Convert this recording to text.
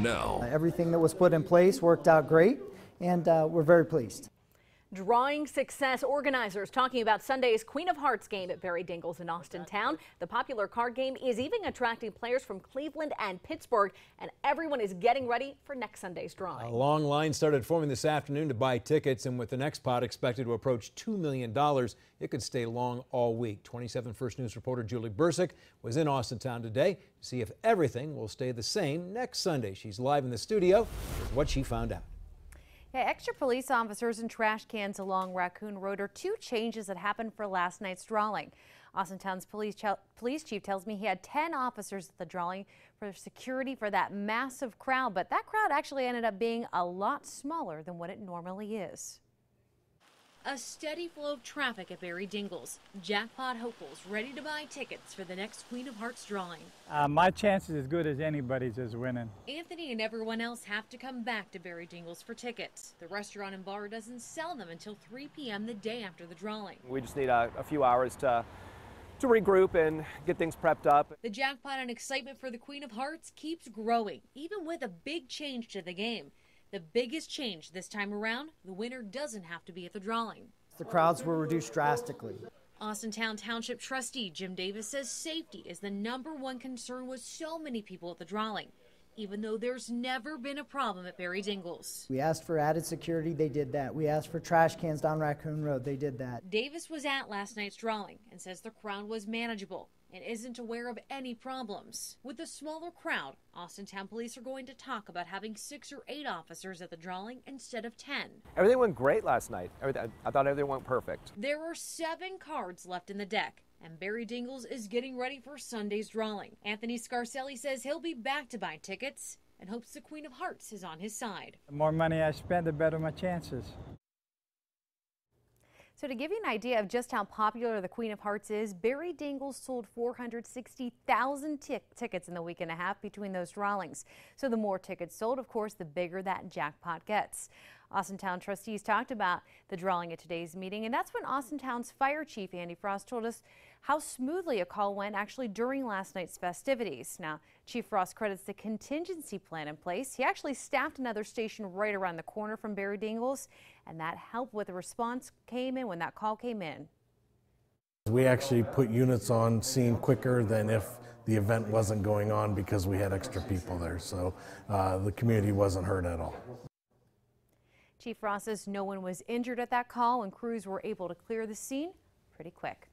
Now, everything that was put in place worked out great, and we're very pleased. Drawing success. Organizers talking about Sunday's Queen of Hearts game at Barry Dingles in Austintown. The popular card game is even attracting players from Cleveland and Pittsburgh, and everyone is getting ready for next Sunday's drawing. A long line started forming this afternoon to buy tickets, and with the next pot expected to approach $2 million, it could stay long all week. 27 First News reporter Julie Bursick was in Austintown today to see if everything will stay the same next Sunday. She's live in the studio with what she found out. Yeah, extra police officers and trash cans along Raccoon Road are two changes that happened for last night's drawing. Austintown's police chief tells me he had 10 officers at the drawing for security for that massive crowd, but that crowd actually ended up being a lot smaller than what it normally is. A steady flow of traffic at Barry Dingles. Jackpot hopefuls ready to buy tickets for the next Queen of Hearts drawing. My chances as good as anybody's is winning. Anthony and everyone else have to come back to Barry Dingles for tickets. The restaurant and bar doesn't sell them until 3 p.m. the day after the drawing. We just need a few hours to regroup and get things prepped up. The jackpot and excitement for the Queen of Hearts keeps growing, even with a big change to the game. The biggest change this time around, the winner doesn't have to be at the drawing. The crowds were reduced drastically. Austintown Township trustee Jim Davis says safety is the #1 concern with so many people at the drawing, even though there's never been a problem at Barry Dingles. We asked for added security, they did that. We asked for trash cans down Raccoon Road, they did that. Davis was at last night's drawing and says the crowd was manageable and isn't aware of any problems. With a smaller crowd, Austintown police are going to talk about having 6 or 8 officers at the drawing instead of 10. Everything went great last night. I thought everything went perfect. There are 7 cards left in the deck, and Barry Dingles is getting ready for Sunday's drawing. Anthony Scarcelli says he'll be back to buy tickets and hopes the Queen of Hearts is on his side. The more money I spend, the better my chances. So to give you an idea of just how popular the Queen of Hearts is, Barry Dingles sold 460,000 tickets in the week and a half between those drawings. So the more tickets sold, of course, the bigger that jackpot gets. Austintown trustees talked about the drawing at today's meeting, and that's when Austintown's fire chief, Andy Frost, told us how smoothly a call went actually during last night's festivities. Now, Chief Frost credits the contingency plan in place. He actually staffed another station right around the corner from Barry Dingles, and that helped with the response came in when that call came in. We actually put units on scene quicker than if the event wasn't going on because we had extra people there. So the community wasn't hurt at all. Chief Frost says no one was injured at that call and crews were able to clear the scene pretty quick.